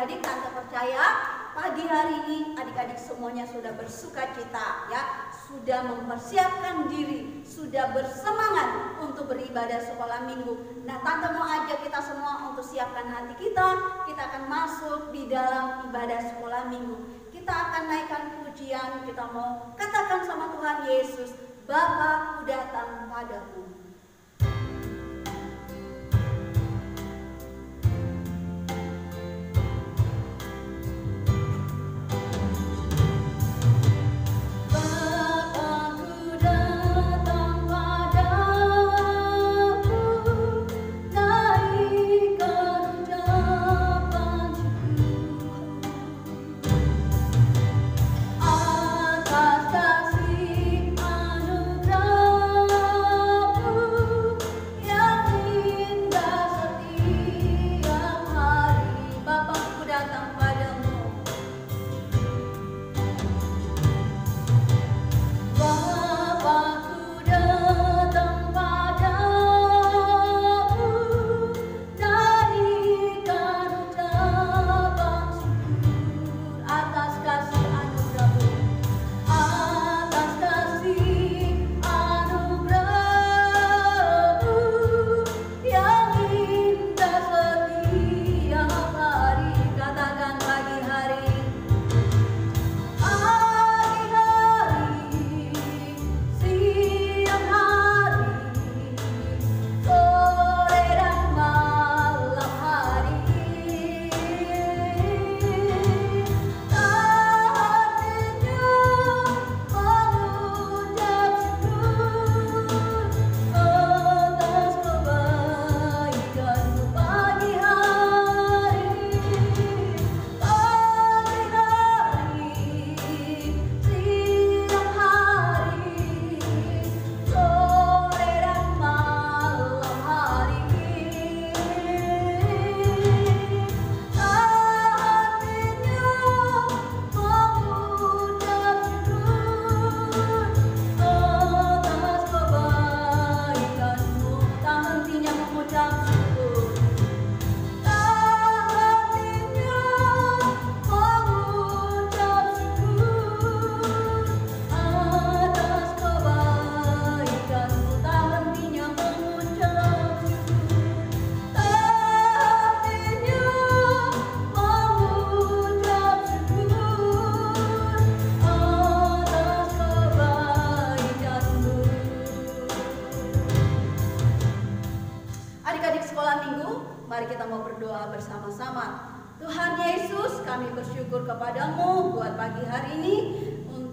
adik-adik, tante percaya pagi hari ini adik-adik semuanya sudah bersuka cita ya, sudah mempersiapkan diri, sudah bersemangat untuk beribadah sekolah minggu. Nah, tante mau ajak kita semua untuk siapkan hati kita akan masuk di dalam ibadah sekolah minggu. Kita akan naikkan pujian, kita mau katakan sama Tuhan Yesus, Bapa, ku datang padamu.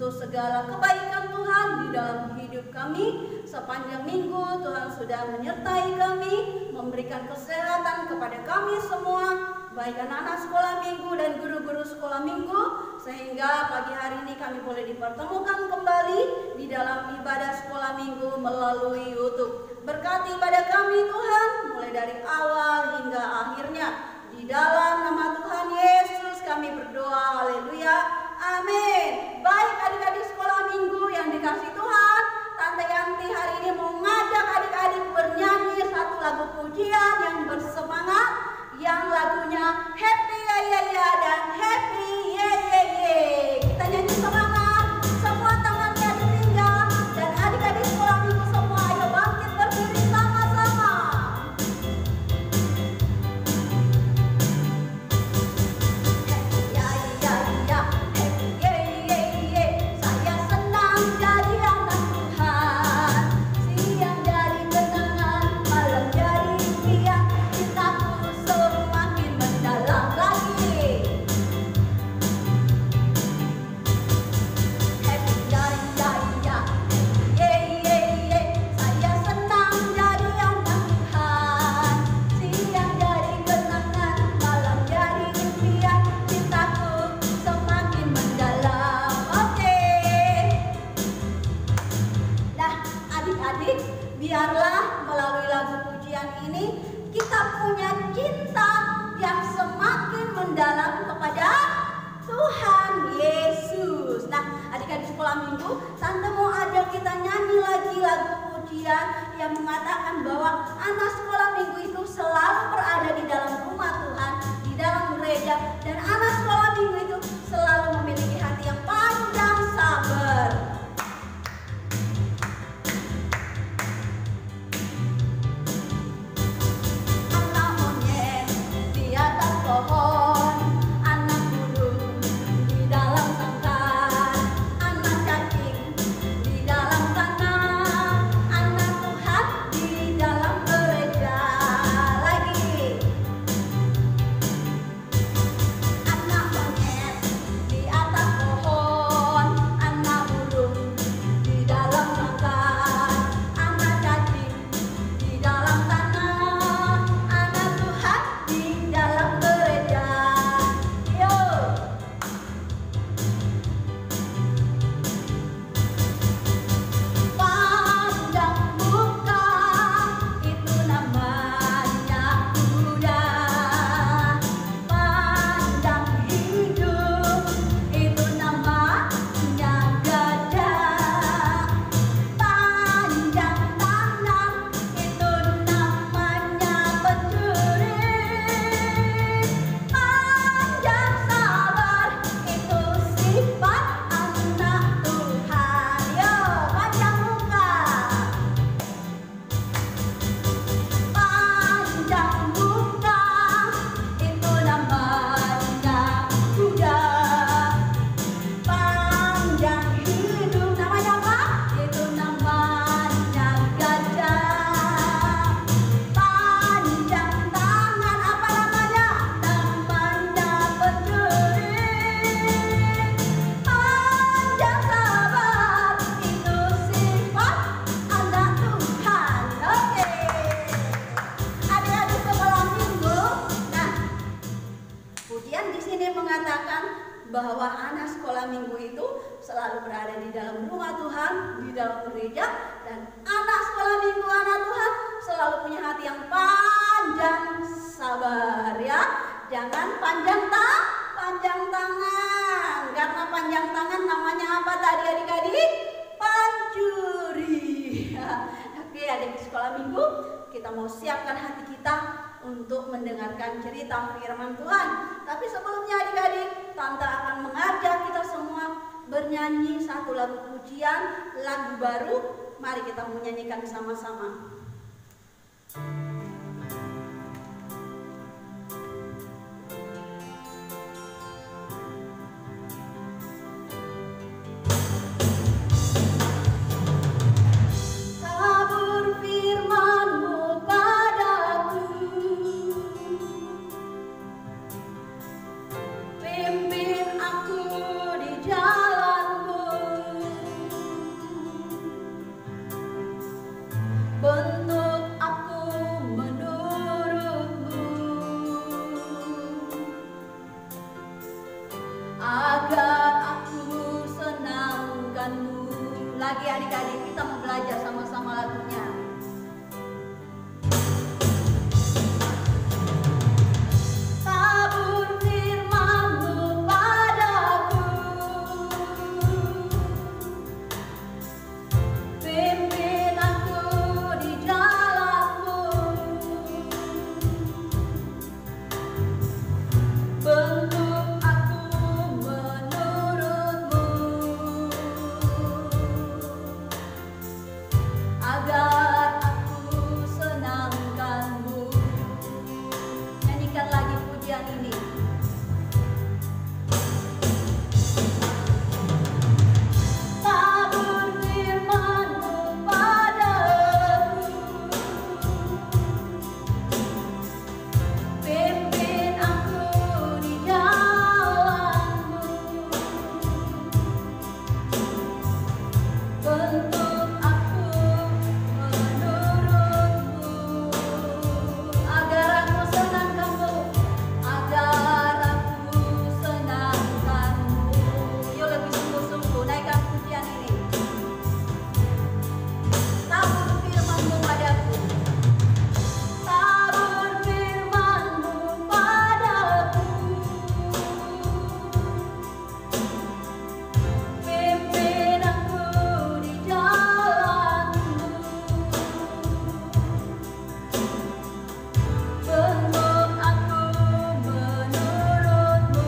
Segala kebaikan Tuhan di dalam hidup kami sepanjang minggu. Tuhan sudah menyertai kami, memberikan kesehatan kepada kami semua, baik anak-anak sekolah minggu dan guru-guru sekolah minggu, sehingga pagi hari ini kami boleh dipertemukan kembali di dalam ibadah sekolah minggu melalui YouTube. Berkati ibadah kami Tuhan, mulai dari awal hingga akhirnya. Di dalam nama Tuhan Yesus kami berdoa, haleluya. Amin. Baik adik-adik sekolah minggu yang dikasih Tuhan, Tante Yanti hari ini mau ngajak adik-adik bernyanyi satu lagu pujian yang bersemangat, yang lagunya Happy Ya Ya Ya dan Happy Ye Ye Ye. Kita nyanyi semangat, semua tangannya ditinggal, dan adik-adik sekolah minggu semua ayo bangkit berdiri sama-sama. Biarlah melalui lagu pujian ini kita punya cinta yang semakin mendalam kepada Tuhan Yesus. Nah, adik-adik sekolah minggu, Tante mau ajak kita nyanyi lagi lagu pujian yang mengatakan bahwa anak sekolah minggu itu selalu berada di dalam rumah Tuhan, di dalam gereja, dan bahwa anak sekolah minggu itu selalu berada di dalam rumah Tuhan, di dalam gereja, dan anak sekolah minggu anak Tuhan selalu punya hati yang panjang sabar ya. Jangan panjang tangan, karena panjang tangan namanya apa tadi adik-adik? Pencuri. Oke, adik sekolah minggu, kita mau siapkan hati kita untuk mendengarkan cerita firman Tuhan. Tapi sebelumnya adik-adik, Tante akan mengajak kita semua bernyanyi satu lagu pujian, lagu baru. Mari kita menyanyikan sama-sama. Lagi adik-adik, kita mau belajar sama-sama lagunya. Tabur firman-Mu padaku, pimpin aku di jalan-Mu, bentuk aku menurut-Mu, agar aku senangkan-Mu. Nyanyikan lagi pujian ini. Tabur firman-Mu padaku, pimpin aku di jalan-Mu, bentuk aku menurut-Mu, agar aku senangkan-Mu, agar aku senangkan-Mu. Yuk lebih sungguh-sungguh naikkan pujian ini. Tabur firman-Mu padaku, tabur firman-Mu padaku, pimpin aku di jalan-Mu, bentuk aku menurut-Mu,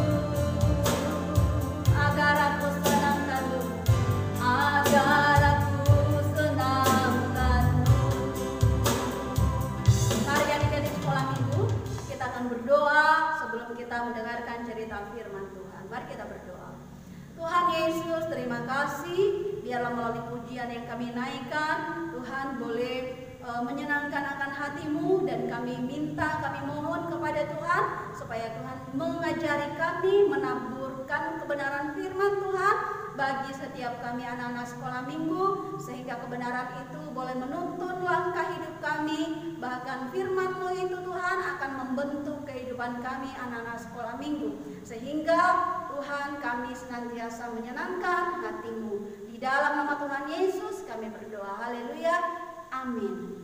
agar aku senangkan-Mu, agar aku senangkan-Mu. Mari adik-adik sekolah minggu, kita akan berdoa sebelum kita mendengarkan cerita firman Tuhan. Mari kita berdoa. Tuhan Yesus, terima kasih, biarlah melalui pujian yang kami naikkan, Tuhan boleh menyenangkan akan hati-Mu, dan kami minta, kami mohon kepada Tuhan supaya Tuhan mengajari kami, menaburkan kebenaran firman Tuhan bagi setiap kami anak-anak sekolah minggu, sehingga kebenaran itu boleh menuntun langkah hidup kami. Bahkan firman-Mu itu Tuhan akan membentuk kehidupan kami anak-anak sekolah minggu, sehingga Tuhan kami senantiasa menyenangkan hati-Mu. Di dalam nama Tuhan Yesus kami berdoa, haleluya, amin.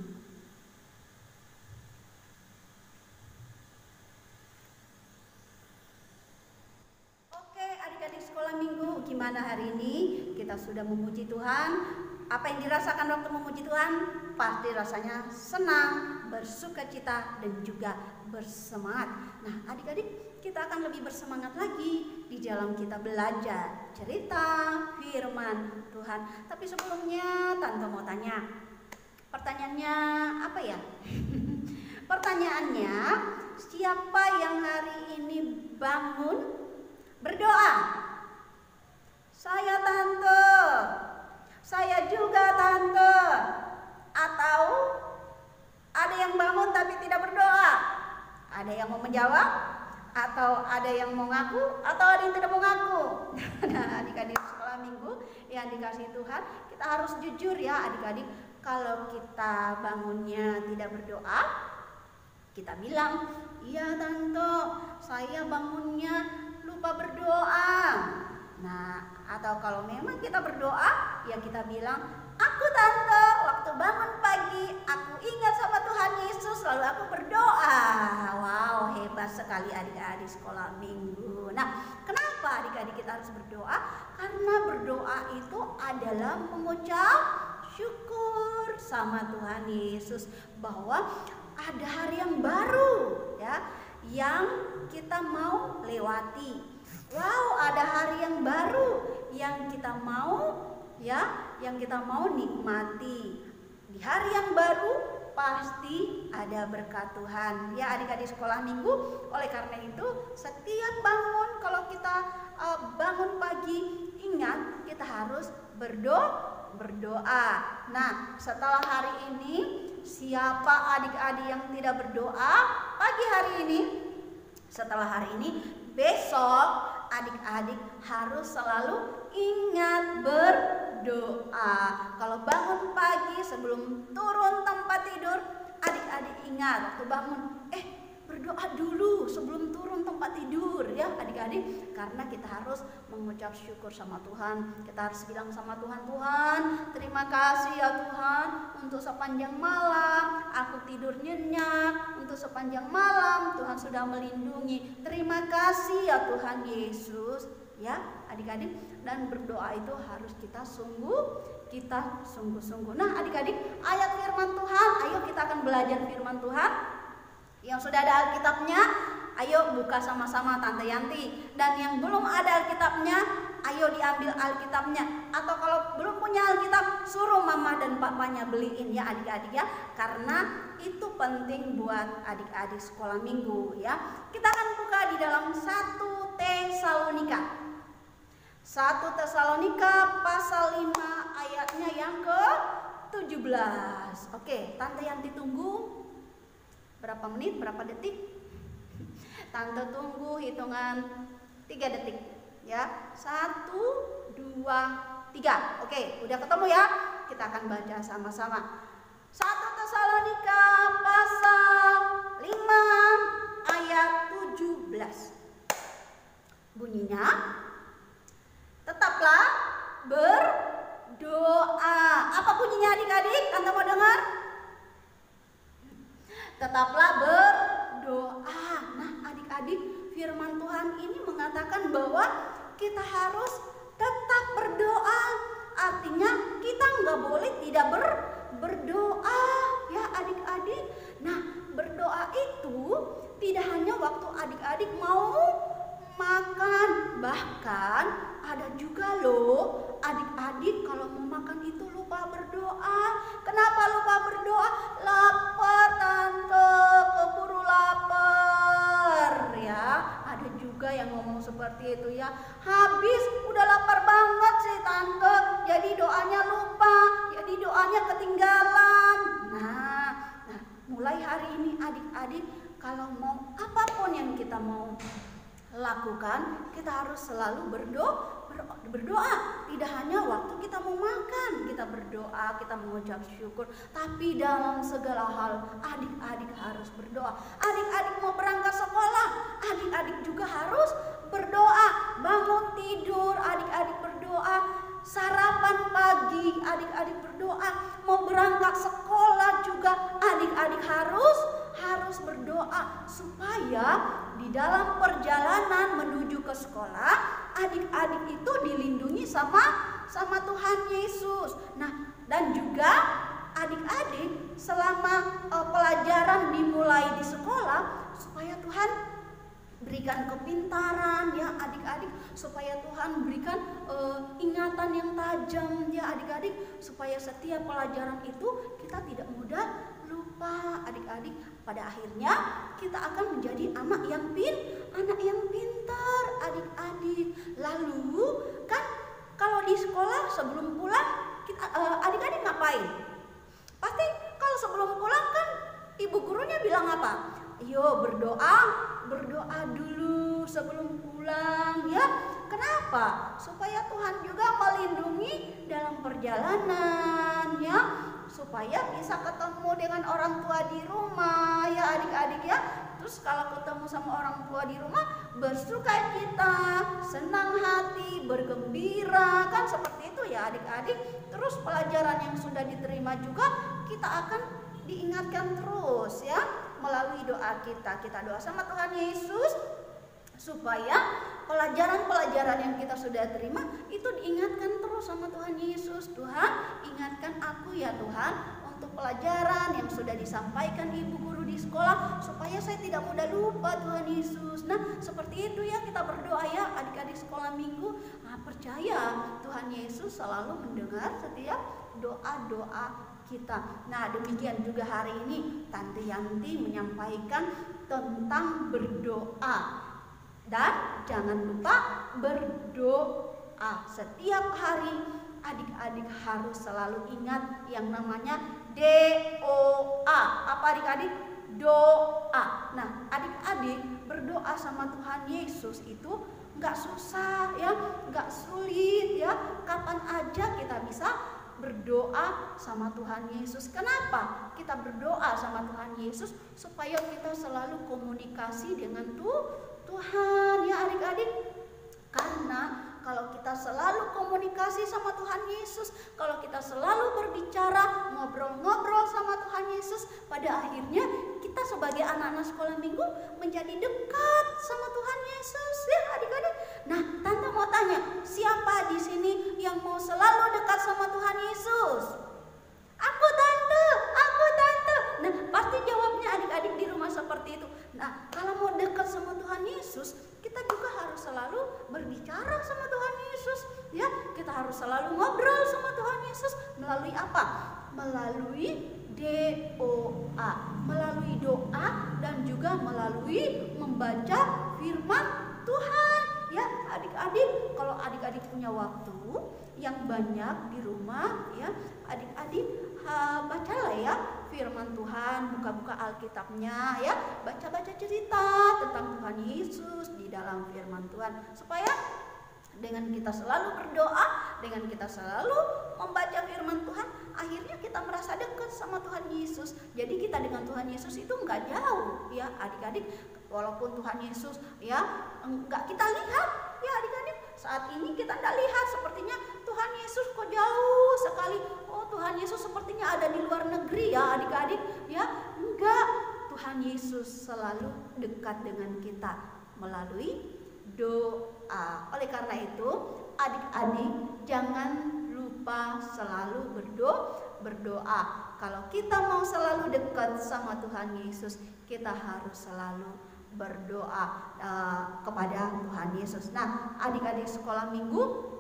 Oke adik-adik sekolah minggu, gimana hari ini? Kita sudah memuji Tuhan. Apa yang dirasakan waktu memuji Tuhan? Pasti rasanya senang, bersukacita, dan juga bersemangat. Nah adik-adik, kita akan lebih bersemangat lagi di dalam kita belajar cerita firman Tuhan. Tapi sebelumnya Tante mau tanya, pertanyaannya apa ya? Pertanyaannya, siapa yang hari ini bangun berdoa? Saya Tante, saya juga Tante. Atau ada yang bangun tapi tidak berdoa? Ada yang mau menjawab? Atau ada yang mau ngaku? Atau ada yang tidak mau ngaku? Nah adik-adik sekolah minggu yang dikasih Tuhan, kita harus jujur ya adik-adik. Kalau kita bangunnya tidak berdoa, kita bilang, iya Tante, saya bangunnya lupa lupa berdoa. Nah, atau kalau memang kita berdoa, ya kita bilang, aku tante waktu bangun pagi aku ingat sama Tuhan Yesus lalu aku berdoa. Wow, hebat sekali adik-adik sekolah minggu. Nah, kenapa adik-adik kita harus berdoa? Karena berdoa itu adalah mengucap syukur sama Tuhan Yesus bahwa ada hari yang baru ya, yang kita mau lewati. Wow, ada hari yang baru yang kita mau ya, yang kita mau nikmati. Di hari yang baru pasti ada berkat Tuhan. Ya adik-adik sekolah minggu, oleh karena itu setiap bangun, kalau kita bangun pagi, ingat kita harus berdoa. Nah, setelah hari ini, siapa adik-adik yang tidak berdoa pagi hari ini? Setelah hari ini, besok adik-adik harus selalu ingat berdoa. Kalau bangun pagi sebelum turun tempat tidur, adik-adik ingat waktu bangun, berdoa dulu sebelum turun tempat tidur ya adik-adik, karena kita harus mengucap syukur sama Tuhan. Kita harus bilang sama Tuhan, Tuhan terima kasih ya Tuhan untuk sepanjang malam aku tidur nyenyak, untuk sepanjang malam Tuhan sudah melindungi. Terima kasih ya Tuhan Yesus ya adik-adik. Dan berdoa itu harus kita sungguh-sungguh. Nah adik-adik, ayat firman Tuhan, ayo kita akan belajar firman Tuhan. Yang sudah ada Alkitabnya, ayo buka sama-sama Tante Yanti. Dan yang belum ada Alkitabnya, ayo diambil Alkitabnya. Atau kalau belum punya Alkitab, suruh mama dan papanya beliin ya adik-adik ya. Karena itu penting buat adik-adik sekolah minggu ya. Kita akan buka di dalam 1 Tesalonika. 1 Tesalonika pasal 5 ayatnya yang ke-17. Oke, Tante Yanti tunggu. Berapa menit, berapa detik? Tante tunggu hitungan 3 detik ya. 1, 2, 3. Oke, udah ketemu ya. Kita akan baca sama-sama. 1 Tesalonika pasal 5 ayat 17. Bunyinya, tetaplah berdoa. Apa bunyinya adik-adik? Tante mau dengar? Tetaplah berdoa. Nah adik-adik, firman Tuhan ini mengatakan bahwa kita harus tetap berdoa. Artinya kita nggak boleh tidak berdoa ya adik-adik. Nah berdoa itu tidak hanya waktu adik-adik mau makan. Bahkan ada juga loh adik-adik kalau mau makan itu lupa berdoa. Kenapa lupa berdoa? Lapar tante, keburu lapar ya. Ada juga yang ngomong seperti itu ya. Habis udah lapar banget sih tante, jadi doanya lupa, jadi doanya ketinggalan. Nah mulai hari ini adik-adik kalau mau apapun yang kita mau lakukan, kita harus selalu berdoa. Tidak hanya waktu kita mau makan kita berdoa, kita mengucap syukur, tapi dalam segala hal adik-adik harus berdoa. Adik-adik mau berangkat sekolah, adik-adik juga harus berdoa. Bangun tidur, adik-adik berdoa. Sarapan pagi, adik-adik berdoa. Mau berangkat sekolah juga adik-adik harus berdoa supaya di dalam perjalanan menuju ke sekolah adik-adik itu dilindungi sama Tuhan Yesus. Nah, dan juga adik-adik selama pelajaran dimulai di sekolah supaya Tuhan berikan kepintaran ya adik-adik, supaya Tuhan berikan ingatan yang tajam ya adik-adik, supaya setiap pelajaran itu kita tidak mudah lupa adik-adik. Pada akhirnya kita akan menjadi anak yang pintar adik-adik. Lalu kan kalau di sekolah sebelum pulang kita adik-adik ngapain? Pasti kalau sebelum pulang kan ibu gurunya bilang apa? Yo berdoa dulu sebelum pulang ya. Kenapa? Supaya Tuhan juga melindungi dalam perjalanan ya, supaya bisa ketemu dengan orang tua di rumah ya adik-adik ya. Terus kalau ketemu sama orang tua di rumah bersukacita, senang hati, bergembira, kan seperti itu ya adik-adik. Terus pelajaran yang sudah diterima juga kita akan diingatkan terus ya melalui doa kita. Kita doa sama Tuhan Yesus supaya pelajaran-pelajaran yang kita sudah terima itu diingatkan terus sama Tuhan Yesus. Tuhan, ingatkan aku ya Tuhan untuk pelajaran yang sudah disampaikan ibu guru di sekolah supaya saya tidak mudah lupa Tuhan Yesus. Nah seperti itu ya kita berdoa ya adik-adik sekolah minggu. Nah, percaya Tuhan Yesus selalu mendengar setiap doa-doa kita. Nah demikian juga hari ini Tante Yanti menyampaikan tentang berdoa. Dan jangan lupa berdoa setiap hari. Adik-adik harus selalu ingat yang namanya DOA. Apa adik-adik? Doa. Nah adik-adik berdoa sama Tuhan Yesus itu gak susah ya, gak sulit ya. Kapan aja kita bisa berdoa sama Tuhan Yesus. Kenapa kita berdoa sama Tuhan Yesus? Supaya kita selalu komunikasi dengan Tuhan ya adik-adik. Karena kalau kita selalu komunikasi sama Tuhan Yesus, kalau kita selalu berbicara, ngobrol-ngobrol sama Tuhan Yesus, pada akhirnya kita sebagai anak-anak sekolah minggu menjadi dekat sama Tuhan Yesus ya adik-adik. Nah, Tante mau tanya, siapa di sini yang mau selalu dekat sama Tuhan Yesus? Aku Tante. Nah, pasti jawabnya adik-adik di rumah seperti itu. Nah, kalau mau dekat sama Tuhan Yesus, kita juga harus selalu berbicara sama Tuhan Yesus ya. Kita harus selalu ngobrol sama Tuhan Yesus melalui apa? Melalui doa, melalui doa dan juga melalui membaca firman Tuhan ya adik-adik. Kalau adik-adik punya waktu yang banyak di rumah ya, adik-adik bacalah ya firman Tuhan, buka-buka Alkitabnya ya, baca-baca cerita tentang Tuhan Yesus di dalam firman Tuhan, supaya dengan kita selalu berdoa, dengan kita selalu membaca firman Tuhan, akhirnya kita merasa dekat sama Tuhan Yesus. Jadi kita dengan Tuhan Yesus itu nggak jauh ya adik-adik. Walaupun Tuhan Yesus ya nggak kita lihat ya adik-adik, saat ini kita nggak lihat, sepertinya Tuhan Yesus kok jauh sekali. Oh Tuhan Yesus sepertinya ada di luar negeri ya adik-adik ya. Enggak, Tuhan Yesus selalu dekat dengan kita melalui doa. Oleh karena itu adik-adik jangan lupa selalu berdoa. Kalau kita mau selalu dekat sama Tuhan Yesus, kita harus selalu berdoa kepada Tuhan Yesus. Nah adik-adik sekolah minggu,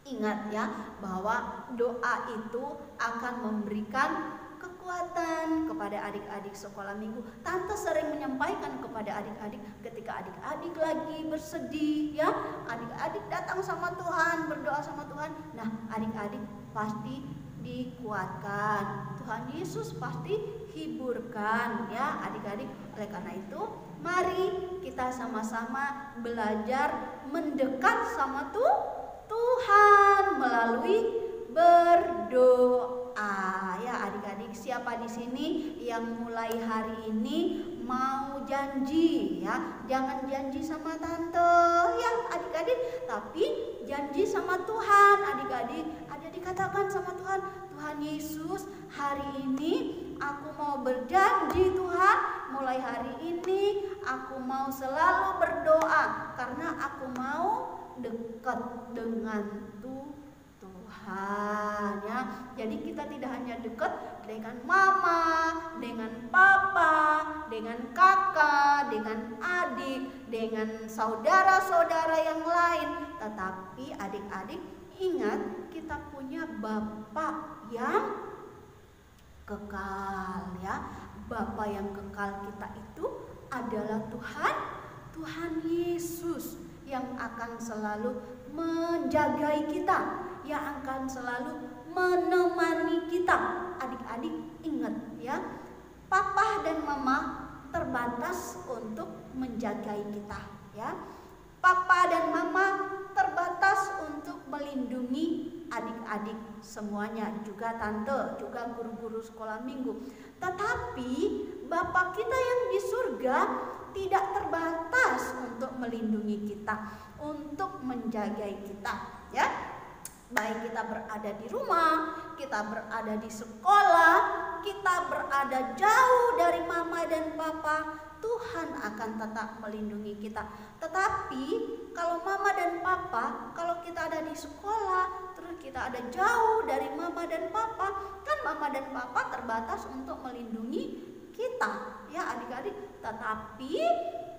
ingat ya bahwa doa itu akan memberikan kekuatan kepada adik-adik sekolah minggu. Tante sering menyampaikan kepada adik-adik ketika adik-adik lagi bersedih ya, adik-adik datang sama Tuhan, berdoa sama Tuhan. Nah adik-adik pasti dikuatkan, Tuhan Yesus pasti hiburkan ya adik-adik. Oleh karena itu mari kita sama-sama belajar mendekat sama Tuhan melalui berdoa ya adik-adik. Siapa di sini yang mulai hari ini mau janji ya, jangan janji sama tante ya adik-adik, tapi janji sama Tuhan adik-adik. Adik-adik katakan sama Tuhan, Tuhan Yesus hari ini aku mau berjanji Tuhan, mulai hari ini aku mau selalu berdoa karena aku mau dekat dengan Tuhan ya. Jadi kita tidak hanya dekat dengan mama, dengan papa, dengan kakak, dengan adik, dengan saudara-saudara yang lain, tetapi adik-adik ingat kita punya Bapa yang kekal ya. Bapa yang kekal kita itu adalah Tuhan Yesus yang akan selalu menjagai kita, yang akan selalu menemani kita. Adik-adik ingat ya, papa dan mama terbatas untuk menjagai kita ya. Papa dan mama terbatas untuk melindungi adik-adik semuanya, juga tante, juga guru-guru sekolah minggu. Tetapi Bapa kita yang di surga tidak terbatas untuk melindungi kita, untuk menjagai kita, ya. Baik kita berada di rumah, kita berada di sekolah, kita berada jauh dari mama dan papa, Tuhan akan tetap melindungi kita. Tetapi kalau mama dan papa, kalau kita ada di sekolah, terus kita ada jauh dari mama dan papa, kan mama dan papa terbatas untuk melindungi kita, ya adik-adik. Tetapi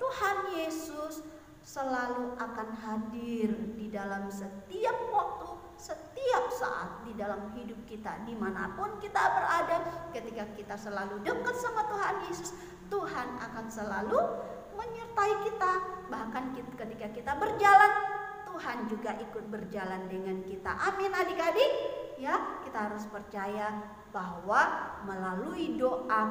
Tuhan Yesus selalu akan hadir di dalam setiap waktu, setiap saat di dalam hidup kita, dimanapun kita berada. Ketika kita selalu dekat sama Tuhan Yesus, Tuhan akan selalu menyertai kita. Bahkan ketika kita berjalan, Tuhan juga ikut berjalan dengan kita. Amin adik-adik. Ya, kita harus percaya bahwa melalui doa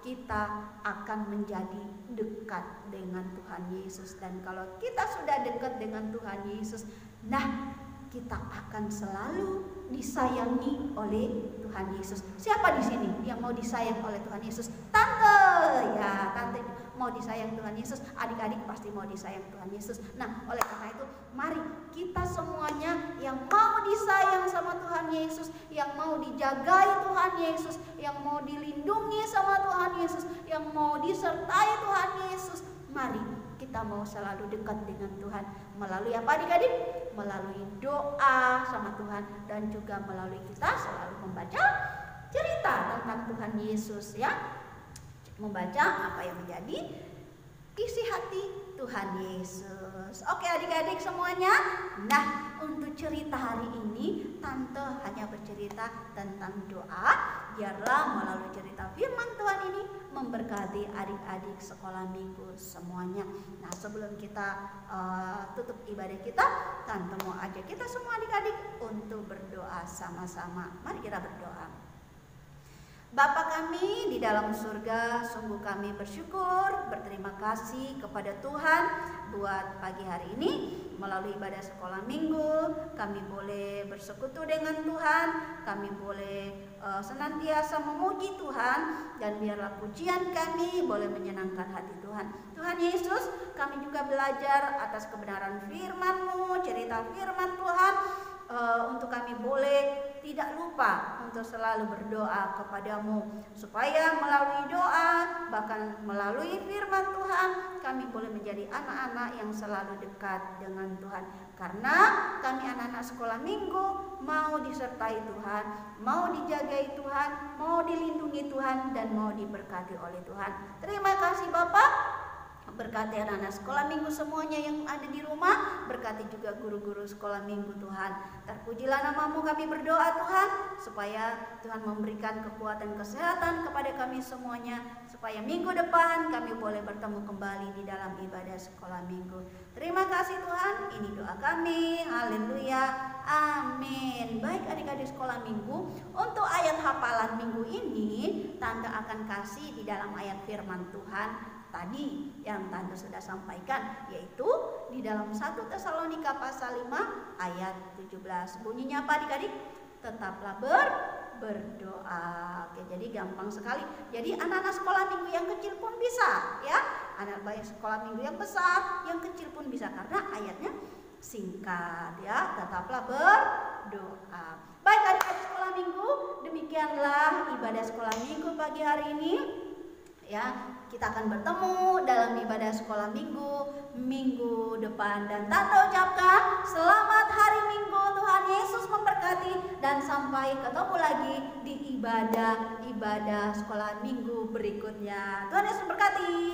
kita akan menjadi dekat dengan Tuhan Yesus. Dan kalau kita sudah dekat dengan Tuhan Yesus, nah kita akan selalu disayangi oleh Tuhan Yesus. Siapa di sini yang mau disayang oleh Tuhan Yesus? Tante, ya tante mau disayang Tuhan Yesus. Adik-adik pasti mau disayang Tuhan Yesus. Nah, oleh karena itu, mari kita semuanya yang mau disayang sama Tuhan Yesus, yang mau dijagai Tuhan Yesus, yang mau dilindungi sama Tuhan Yesus, yang mau disertai Tuhan Yesus, mari kita mau selalu dekat dengan Tuhan. Melalui apa adik-adik? Melalui doa sama Tuhan, dan juga melalui kita selalu membaca cerita tentang Tuhan Yesus, ya. Membaca apa yang menjadi isi hati Tuhan Yesus. Oke adik-adik semuanya. Nah, untuk cerita hari ini Tante hanya bercerita tentang doa. Biarlah melalui cerita firman Tuhan ini memberkati adik-adik sekolah minggu semuanya. Nah, sebelum kita tutup ibadah kita, Tante mau ajak kita semua adik-adik untuk berdoa sama-sama. Mari kita berdoa. Bapa kami di dalam surga, sungguh kami bersyukur, berterima kasih kepada Tuhan buat pagi hari ini. Melalui ibadah sekolah minggu, kami boleh bersekutu dengan Tuhan, kami boleh senantiasa memuji Tuhan, dan biarlah pujian kami boleh menyenangkan hati Tuhan. Tuhan Yesus, kami juga belajar atas kebenaran firman-Mu, cerita firman Tuhan, untuk kami boleh tidak lupa untuk selalu berdoa kepadamu, supaya melalui doa, bahkan melalui firman Tuhan, kami boleh menjadi anak-anak yang selalu dekat dengan Tuhan. Karena kami anak-anak sekolah minggu mau disertai Tuhan, mau dijagai Tuhan, mau dilindungi Tuhan, dan mau diberkati oleh Tuhan. Terima kasih Bapak. Berkati anak-anak sekolah minggu semuanya yang ada di rumah. Berkati juga guru-guru sekolah minggu Tuhan. Terpujilah nama-Mu, kami berdoa Tuhan, supaya Tuhan memberikan kekuatan kesehatan kepada kami semuanya, supaya minggu depan kami boleh bertemu kembali di dalam ibadah sekolah minggu. Terima kasih Tuhan, ini doa kami. Haleluya, amin. Baik adik-adik sekolah minggu, untuk ayat hafalan minggu ini Tante akan kasih di dalam ayat firman Tuhan tadi yang Tante sudah sampaikan, yaitu di dalam 1 Tesalonika pasal 5 ayat 17. Bunyinya apa adik-adik? Tetaplah berdoa. Oke, jadi gampang sekali. Jadi anak-anak sekolah minggu yang kecil pun bisa, ya. Anak-anak sekolah minggu yang besar, yang kecil pun bisa, karena ayatnya singkat, ya. Tetaplah berdoa. Baik adik-adik sekolah minggu, demikianlah ibadah sekolah minggu pagi hari ini. Ya, kita akan bertemu dalam ibadah sekolah minggu depan, dan Tante ucapkan selamat hari Minggu. Tuhan Yesus memberkati, dan sampai ketemu lagi di ibadah sekolah minggu berikutnya. Tuhan Yesus memberkati.